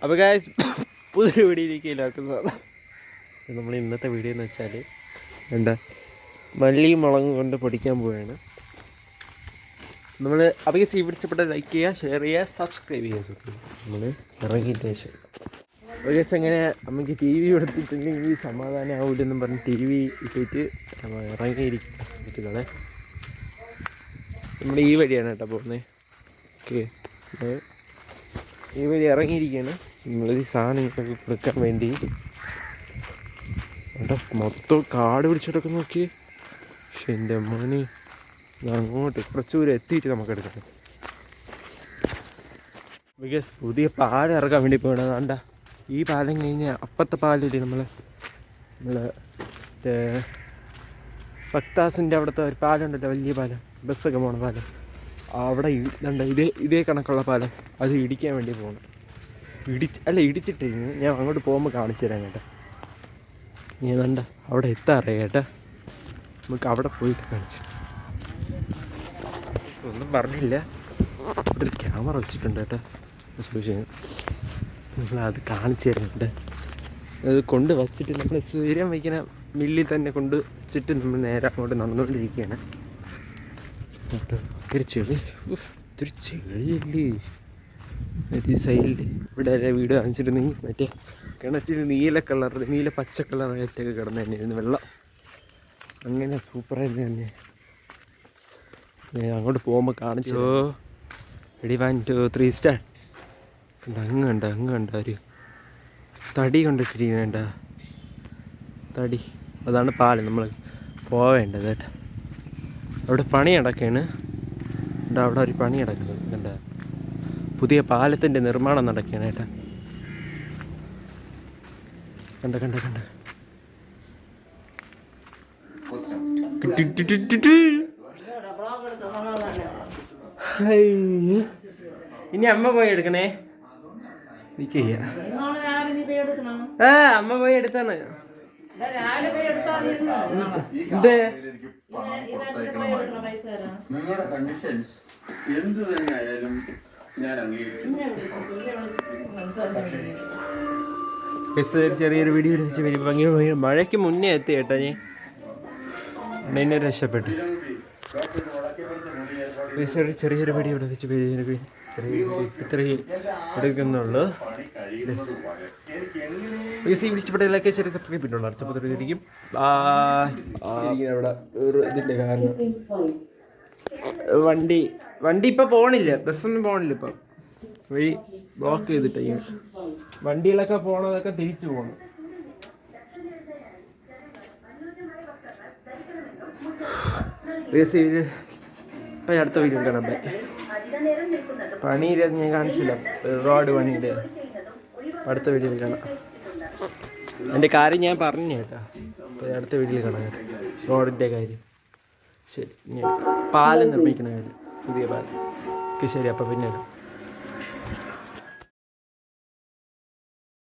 അപ്പോൾ ഗായ്സ് പുതിയൊരു വീഡിയോയിലേക്ക് എല്ലാവർക്കും നമ്മൾ ഇന്നത്തെ വീഡിയോ എന്ന് വെച്ചാൽ എന്താ മല്ലിയും മുളകും കൊണ്ട് പൊടിക്കാൻ പോവുകയാണ് നമ്മൾ. അപ്പോൾ ഈ വീഡിയോ ഇഷ്ടപ്പെട്ട ലൈക്ക് ചെയ്യുക, ഷെയർ ചെയ്യുക, സബ്സ്ക്രൈബ് ചെയ്യുക. നമ്മൾ ഇറങ്ങിയിട്ട് ശേഷം ഒരു ദിവസം എങ്ങനെ അമ്മയ്ക്ക് ടി വി കൊടുത്തിട്ടുണ്ടെങ്കിൽ സമാധാനം ആവില്ലെന്നും പറഞ്ഞ് ടി വി ഇട്ടിട്ട് ഇറങ്ങിയിരിക്കുകളെ. നമ്മൾ ഈ വഴിയാണ് കേട്ടോ പോകുന്നത്. ഓക്കെ, ഈ വഴി ഇറങ്ങിയിരിക്കുകയാണ് നമ്മളൊരു സാധനങ്ങളൊക്കെ കൊടുക്കാൻ വേണ്ടി. കേട്ടോ മൊത്തം കാട് പിടിച്ചിട്ടൊക്കെ നോക്കി. പക്ഷെ എൻ്റെ മോന് അങ്ങോട്ട് കുറച്ചുകൂടെ എത്തിയിട്ട് നമുക്ക് എടുക്കണം. ബിക്കോസ് പുതിയ പാലം ഇറക്കാൻ വേണ്ടി പോകണം. വേണ്ട, ഈ പാലം കഴിഞ്ഞാൽ അപ്പത്തെ പാലില്ലേ നമ്മളെ ഫക്താസിൻ്റെ അവിടുത്തെ ഒരു പാലം ഉണ്ടല്ലോ, വലിയ പാലം, ബസ്സൊക്കെ പോകണ പാലം. അവിടെ ഇതേ കണക്കുള്ള പാലം, അത് ഇടിക്കാൻ വേണ്ടി പോകണം. ഇടിച്ചിട്ട് ഞാൻ അങ്ങോട്ട് പോകുമ്പോൾ കാണിച്ചു തരാം കേട്ടോ. നീ വേണ്ട അവിടെ എത്താറേ കേട്ടോ, നമുക്ക് അവിടെ പോയിട്ട് കാണിച്ചു. ഒന്നും പറഞ്ഞില്ല, ഇവിടെ ഒരു ക്യാമറ വെച്ചിട്ടുണ്ട് കേട്ടോ, സൂക്ഷിച്ചു. നമ്മളത് കാണിച്ചു തരുന്നുണ്ട്. അത് കൊണ്ട് വച്ചിട്ട് നമ്മൾ സ്ഥിരം വയ്ക്കുന്ന മില്ലിൽ തന്നെ കൊണ്ട് വച്ചിട്ട് നമ്മൾ നേരെ അങ്ങോട്ട് നടന്നുകൊണ്ടിരിക്കുകയാണ് കേട്ടോ. ഒത്തിരി ചെളിയല്ലേ മറ്റേ സൈഡിൽ. ഇവിടെ വീട് കാണിച്ചിട്ടുണ്ടെങ്കിൽ മറ്റേ കിണറ്റിൽ നീല പച്ച കളറായിട്ടൊക്കെ കിടന്നു തന്നെയായിരുന്നു വെള്ളം. അങ്ങനെ സൂപ്പറായിരുന്നു തന്നെ. അങ്ങോട്ട് പോകുമ്പോൾ കാണിച്ചോ. Ready 1 2 3 start. അങ്ങ് കണ്ട ഒരു തടി കൊണ്ടിട്ടിരിക്കണേണ്ട തടി, അതാണ് പാലം നമ്മൾ പോവേണ്ടത് കേട്ടോ. അവിടെ പണി നടക്കുകയാണ്. അവിടെ ഒരു പണി നടക്കുന്നത് കണ്ട, പുതിയ പാലത്തിൻ്റെ നിർമ്മാണം നടക്കുകയാണ് കേട്ടോ. കണ്ട ഇനി അമ്മ പോയി എടുക്കണേ. അമ്മ പോയി എടുത്താണ്. നിങ്ങളുടെ കണ്ടീഷൻസ് എന്ത് തന്നെയായാലും ഞാൻ അംഗീകരിക്കും. ചെറിയൊരു വീഡിയോ വെച്ച് ഭംഗി മഴയ്ക്ക് മുന്നേ എത്തി കേട്ടോ. ഞാൻ രക്ഷപ്പെട്ടു. ചെറിയൊരു വീഡിയോ ഇവിടെ വെച്ച് ഇത്രയും എടുക്കുന്നുള്ളൂ. ഇഷ്ടപ്പെട്ടതിലൊക്കെ ശരി സബ്സ്ക്രൈബ് ചെയ്തിട്ടുള്ളൂ. അടുത്തപ്പോഴത്തേക്കും അവിടെ ഒരു ഇതിൻ്റെ കാരണം വണ്ടി ഇപ്പം പോകണില്ല, ബസ്സൊന്നും പോകണില്ല. ഇപ്പം വഴി ബ്ലോക്ക് ചെയ്തിട്ട് വണ്ടികളൊക്കെ പോകണതൊക്കെ തിരിച്ചു പോകണം. ഇപ്പം അടുത്ത വീഡിയോ കാണാൻ പണിയില്ല, ഞാൻ കാണിച്ചില്ല റോഡ് പണിയുടെ. അടുത്ത വീഡിയോയിൽ കാണാം. എൻ്റെ കാര്യം ഞാൻ പറഞ്ഞു കേട്ടോ. അപ്പോൾ അടുത്ത വീഡിയോയിൽ കാണാം റോഡിൻ്റെ കാര്യം. ശരി, പാലം നിർമ്മിക്കുന്ന കാര്യം, പുതിയ പാലം. ഓക്കെ ശരി, അപ്പോൾ പിന്നെ